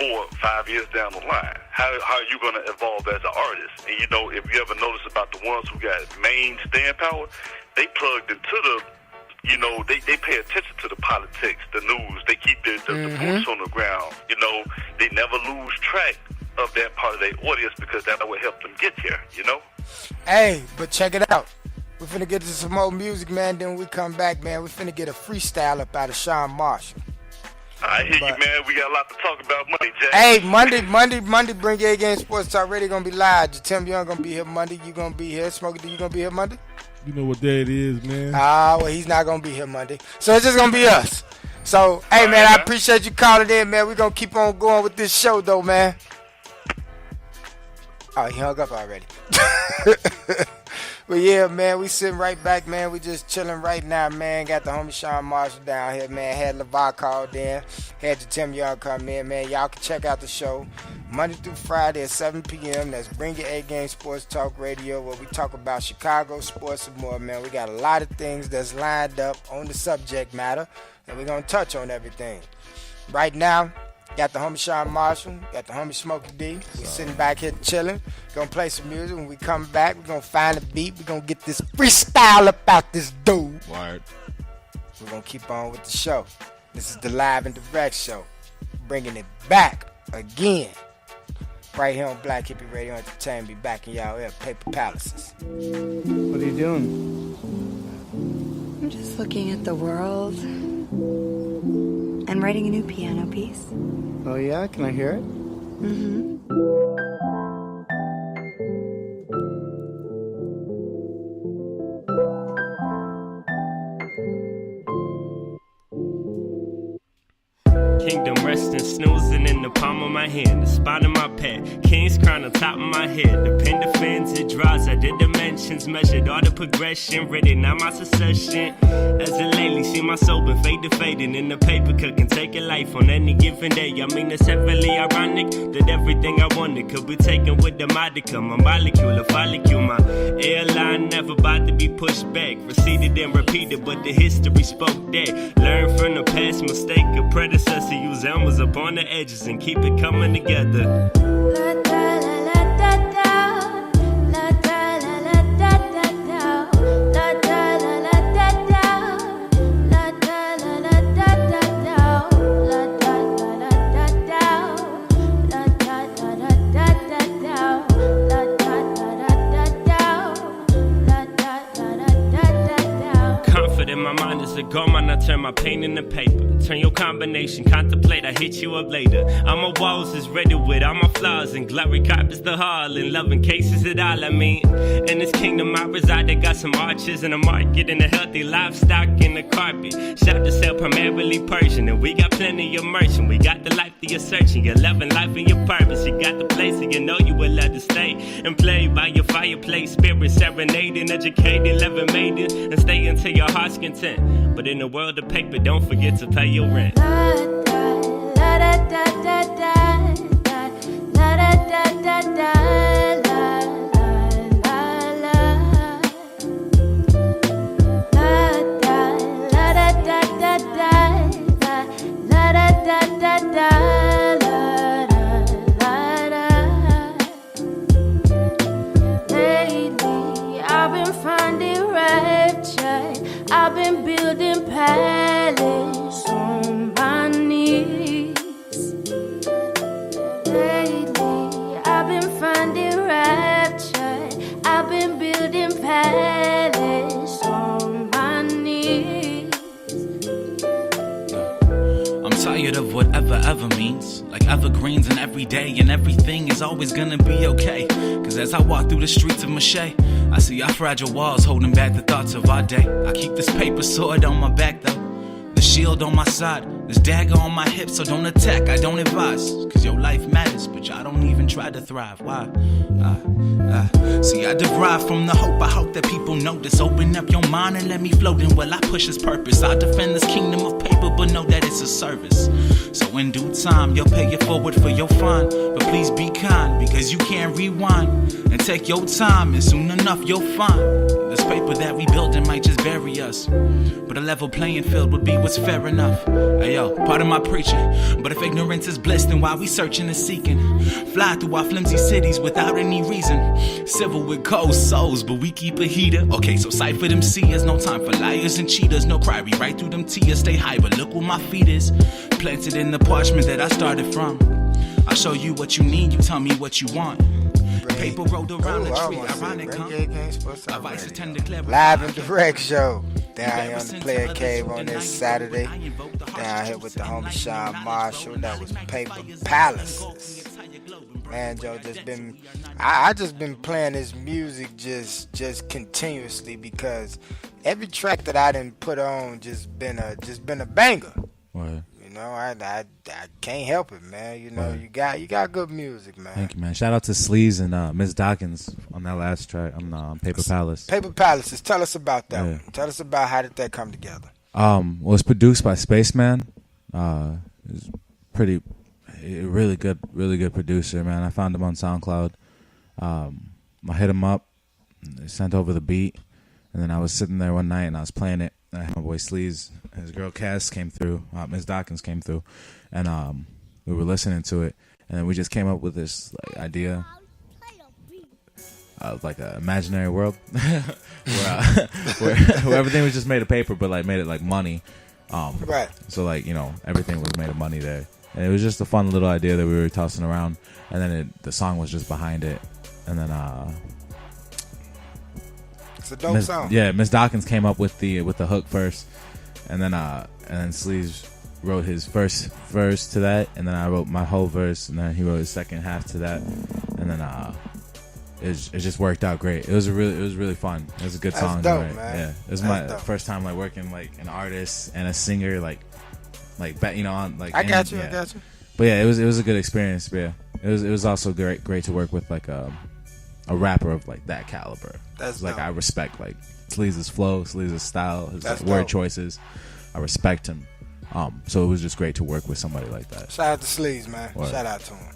4-5 years down the line? How are you going to evolve as an artist? And, you know, if you ever notice about the ones who got main staying power, they plugged into the, you know, they pay attention to the politics, the news. They keep the boots on the ground. You know, they never lose track of that part of their audience because that's what helped them get here, you know? Hey, but check it out. We finna get to some more music, man. Then when we come back, man, we finna get a freestyle up out of Shawn Marshall. I hear you, man. We got a lot to talk about Monday, Jack. Hey, Monday, Bring Your A-Game Sports Talk Radio gonna be live. Tim Young gonna be here Monday. You gonna be here. Smokey D, you gonna be here Monday? You know what day it is, man. Well, he's not gonna be here Monday. So it's just gonna be us. So, hey, man, I appreciate you calling in, man. We're gonna keep on going with this show, though, man. Oh, he hung up already. But yeah, man, we sitting right back, man. We just chilling right now, man. Got the homie Shawn Marshall down here, man. Had LeVar called in. Had your Tim Young come in, man. Y'all can check out the show Monday through Friday at 7 p.m. That's Bring Your A-Game Sports Talk Radio, where we talk about Chicago sports and more, man. We got a lot of things that's lined up on the subject matter, and we're going to touch on everything. Right now, got the homie Shawn Marshall, got the homie Smokey D. We sitting back here chilling. Gonna play some music. When we come back, we're gonna find a beat. We're gonna get this freestyle about this dude. Word. We're gonna keep on with the show. This is the live and direct show. Bringing it back again. Right here on Blaq Hippie Radio Entertainment. Be back in y'all here at Paper Palaces. What are you doing? I'm just looking at the world. I'm writing a new piano piece. Oh yeah? Can I hear it? Mm-hmm. Kingdom resting, snoozing in the palm of my hand, the spot of my pad, king's crown on top of my head. The pen defends, it draws out the dimensions, measured all the progression, written out my succession. As it lately, see my soul been fading in the paper cooking, taking life on any given day. I mean, it's heavily ironic that everything I wanted could be taken with the modicum. A molecule, a follicle, my airline never about to be pushed back. Receded and repeated, but the history spoke that. Learn from the past mistake, a predecessor. Use elms up on the edges and keep it coming together. Confident, my mind is a gold mine. I turn my pain into paper. Turn your combination, contemplate, I hit you up later. All my walls is ready with all my flaws, and glory carpets the hall, and loving cases it all. I mean, in this kingdom I reside, they got some arches and a market, and a healthy livestock in the carpet. Shop to sell primarily Persian, and we got plenty of merchant. We got the life that you're searching, you're loving life and your purpose. You got the place that you know you will love to stay, and play by your fireplace, spirit serenading, educated, loving maiden, and stay until your heart's content. But in the world of paper, don't forget to pay your rent. Lately, I've been finding rapture. I've been building palace on my knees. Lately, I've been finding rapture. I've been building palace on my knees. I'm tired of whatever ever means. Like evergreens and every day and everything is always gonna be okay. Cause as I walk through the streets of Mache, I see our fragile walls holding back the thoughts of our day. I keep this paper sword on my back though, the shield on my side, this dagger on my hip, so don't attack, I don't advise. Cause your life matters, but y'all don't even try to thrive. Why? See, I derive from the hope, I hope that people notice. Open up your mind and let me float in while I push his purpose. I defend this kingdom of paper, but know that it's a service. So in due time, you'll pay it forward for your fine. But please be kind, because you can't rewind. And take your time, and soon enough you'll find this paper that we building might just bury us, but a level playing field would be what's fair enough. Hey yo, part of my preaching. But if ignorance is bliss, then why we searching and seeking? Fly through our flimsy cities without any reason. Civil with cold souls, but we keep a heater. Okay, so cipher them seers, no time for liars and cheaters. No cry, we right through them tears, stay high, but look where my feet is. Planted in the parchment that I started from. I'll show you what you need, you tell me what you want. Paper rolled around the tree, ironic, huh? Live and direct show down here on the Playa Cave on this Saturday. Down here with the homie Shawn Marshall. That was Paper Palaces. Man, Joe, I just been playing this music just continuously because every track that I didn't put on just been a banger. Right. You know, I can't help it, man. You know, right. you got good music, man. Thank you, man. Shout out to Sleaze and Miss Dawkins on that last track on Paper Palace. Paper Palaces. Tell us about that one. Tell us about how did that come together. Well, it's produced by Spaceman. It's really good producer, man. I found him on SoundCloud. I hit him up, sent over the beat, and then I was sitting there one night and I was playing it. And I had my boy Sleaze, his girl Cass came through, Miss Dawkins came through, and we were listening to it, and then we just came up with this idea of like an imaginary world where everything was just made of paper, but like made it like money. Right. So like, you know, everything was made of money there, and it was just a fun little idea that we were tossing around, and then the song was just behind it, and then it's a dope song. Yeah, Miss Dawkins came up with the hook first, and then Sleaze wrote his first verse to that, and then I wrote my whole verse, and then he wrote his second half to that, and then it just worked out great. It was really fun. It was a good song. Dope, right? man. Yeah, it was my first time like working like an artist and a singer like you know, on like. I got you. But yeah, it was a good experience. But yeah, it was also great to work with like a rapper of like that caliber. That's like dope. I respect like Sleaze's flow, Sleaze's style, his like, word choices. I respect him. So it was just great to work with somebody like that. Shout out to Sleaze, man. Word. Shout out to him.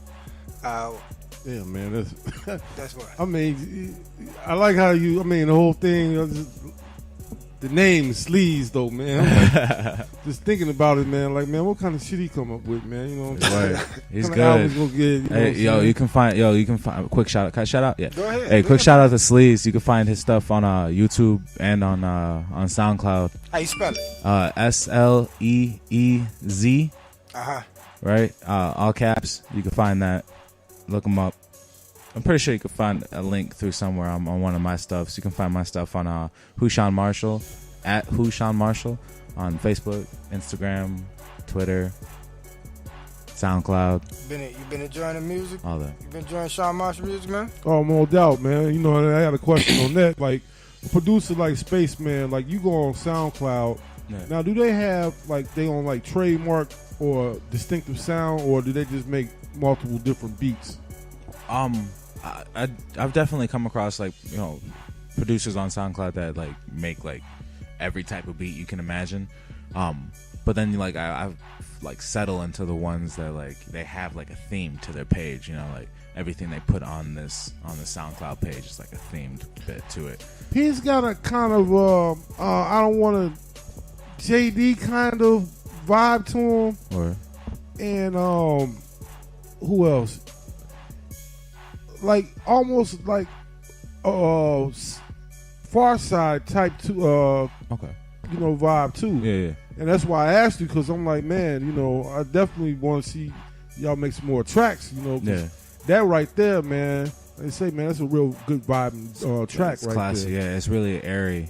Yeah, man. That's what. I mean, I like how the whole thing, the name Sleaze, though, man. Just thinking about it, man. Like, man, what kind of shit he come up with, man? You know what I'm saying? Right. He's good. You can find quick shout out. Can I shout out? Yeah. Go ahead. Hey, quick shout out to Sleaze. You can find his stuff on YouTube and on SoundCloud. How you spell it? SLEEZ. Right. All caps. You can find that. Look him up. I'm pretty sure you can find a link through somewhere on one of my stuff. So you can find my stuff on Shawn Marshall, at Shawn Marshall on Facebook, Instagram, Twitter, SoundCloud. You been enjoying the music? All that. You been enjoying Shawn Marshall music, man? Oh, no doubt, man. You know, I had a question on that. Like, a producer like Spaceman, like you go on SoundCloud. Yeah. Now, do they have like they on like trademark or distinctive sound, or do they just make multiple different beats? I've definitely come across like, you know, producers on SoundCloud that like make like every type of beat you can imagine. But then like I've like settle into the ones that like they have like a theme to their page. You know, like everything they put on the SoundCloud page is like a themed bit to it. He's got a kind of I don't want to JD kind of vibe to him. Or and who else? Like almost like Far Side type to okay, you know, vibe too. Yeah. And that's why I asked you, because I'm like, man, you know, I definitely want to see y'all make some more tracks. You know, 'cause that right there, man. They say, man, that's a real good vibe track. It's right classy, there. yeah. It's really airy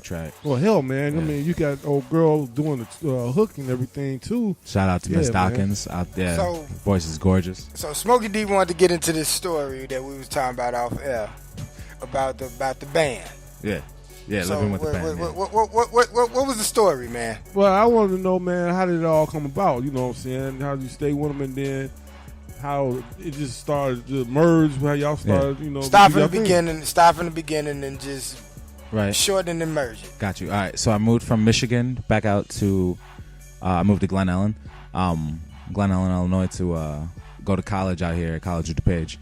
track. Well, hell, man. Yeah. I mean, you got old girl doing the hook and everything too. Shout out to Miss Dawkins out there. So, voice is gorgeous. So Smokey D wanted to get into this story that we was talking about off air about the band. Yeah, so living with the band. What was the story, man? Well, I wanted to know, man, how did it all come about? You know what I'm saying? How did you stay with them, and then how it just started to merge? How y'all started, you know? Start from the beginning, and just right. shorten and merge it. Got you. All right. So I moved from Michigan back out to. I moved to Glen Ellen, Illinois, to go to college out here at College of DuPage,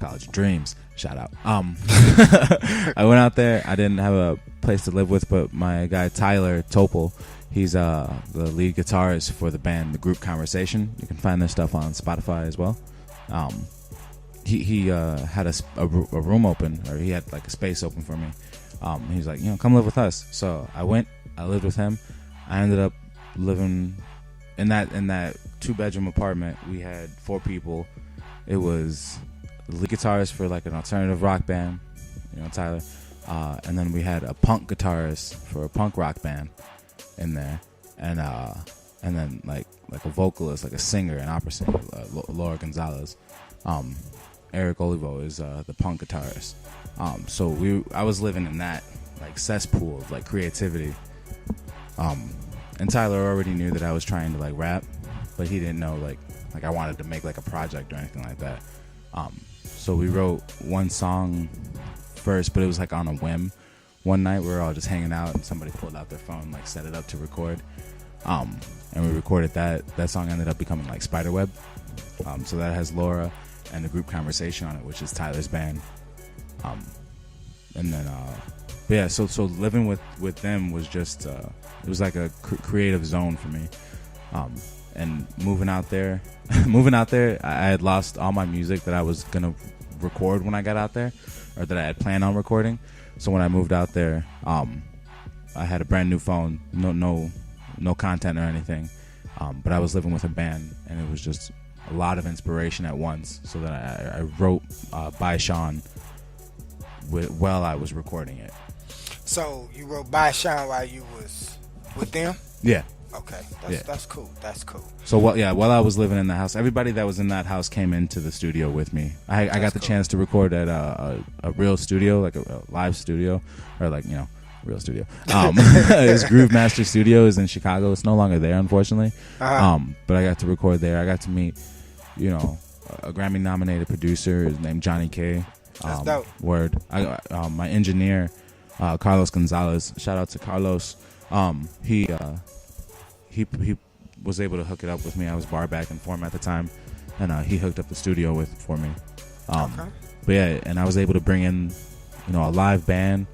College of Dreams. Shout out. I went out there. I didn't have a place to live with, but my guy Tyler Topol, He's the lead guitarist for the band The Group Conversation. You can find their stuff on Spotify as well. He had a room open, or he had like a space open for me. He's like, come live with us. So I went. I lived with him. I ended up living in that 2-bedroom apartment. We had 4 people. It was the lead guitarist for like an alternative rock band, Tyler, and then we had a punk guitarist for a punk rock band in there, and then like a vocalist, like a singer, an opera singer, Laura Gonzalez. Eric Olivo is the punk guitarist. So I was living in that like cesspool of like creativity. And Tyler already knew that I was trying to like rap, but he didn't know like I wanted to make like a project or anything like that. So we wrote one song first, but it was like on a whim. One night we were all just hanging out and somebody pulled out their phone, like set it up to record. And we recorded that. That song ended up becoming like Spiderweb. So that has Laura and The Group Conversation on it, which is Tyler's band. And then, but yeah, so living with them was just, it was like a creative zone for me. And moving out there, I had lost all my music that I was going to record when I got out there, or that I had planned on recording. So when I moved out there, I had a brand new phone, no content or anything. But I was living with a band, and it was just a lot of inspiration at once. So that I wrote By Shawn while I was recording it. So you wrote By Shawn while you was with them? Yeah. Okay, that's cool. That's cool. So while I was living in the house, everybody that was in that house came into the studio with me. I got the chance to record at a real studio, like a live studio, or like real studio. His Groove Master Studio is in Chicago. It's no longer there, unfortunately. But I got to record there. I got to meet, a Grammy-nominated producer named Johnny K. That's dope. Word. My engineer, Carlos Gonzalez. Shout out to Carlos. He was able to hook it up with me. I was bar back and form at the time, and he hooked up the studio for me. Okay. But yeah, and I was able to bring in, a live band.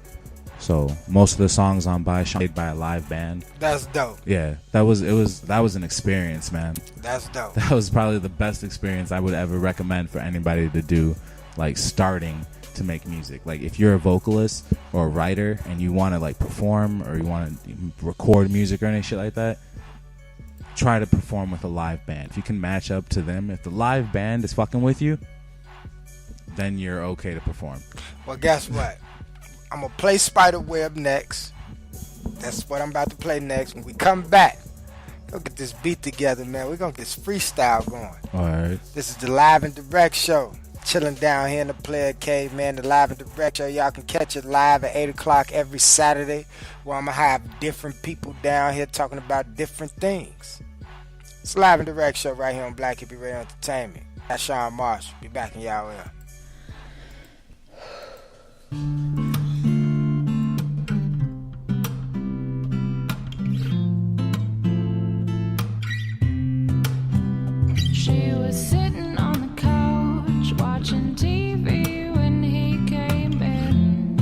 So most of the songs on By Shawn by a live band. That's dope. Yeah, that was an experience, man. That's dope. That was probably the best experience I would ever recommend for anybody to do, like starting to make music. Like if you're a vocalist or a writer and you want to like perform or you want to record music or any shit like that, try to perform with a live band. If you can match up to them, if the live band is fucking with you, then you're okay to perform. Well, guess what? I'm going to play Spiderweb next. That's what I'm about to play next. When we come back, go get this beat together, man. We're going to get this freestyle going. All right. This is the Live and Direct Show. Chilling down here in the Playa Cave, man. The Live and Direct Show. Y'all can catch it live at 8 o'clock every Saturday, where I'm going to have different people down here talking about different things. It's Live and Direct Show right here on Blaq Hippie Radio Entertainment. That's Shawn Marshall. Be back in y'all ear. She was sitting on the couch watching TV when he came in.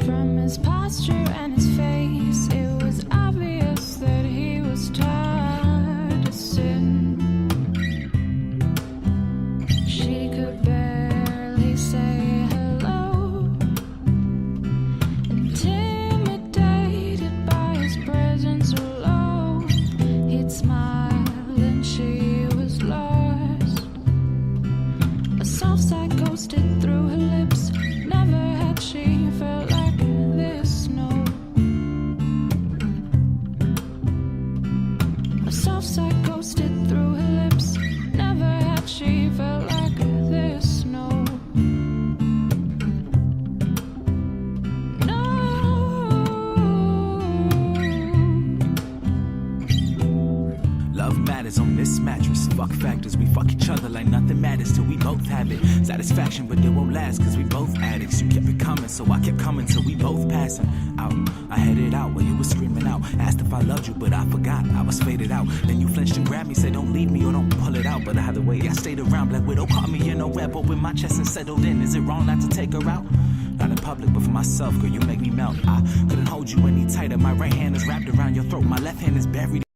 From his posture and his face, it was obvious that he was tired to sin. She could barely say hello, intimidated by his presence alone. He'd smile and she was lost. A soft sigh ghosted through her lips. Never had she felt like this, no. A soft sigh ghosted through her lips. Never had she felt like this, no. Love matters on this mattress. Fuck factors, we fuck each other like nothing matters till we both have it. Satisfaction, but it won't last cause we both addicts. You kept it coming, so I kept coming till we both passing out. I headed out while you were screaming out. Asked if I loved you, but I forgot. I was faded out. Then you flinched and grabbed me, said don't leave me or don't pull it out. But either way, I stayed around. Black Widow caught me in a rebel with my chest and settled in. Is it wrong not to take her out? Not in public, but for myself, girl, you make me melt. I couldn't hold you any tighter. My right hand is wrapped around your throat. My left hand is buried.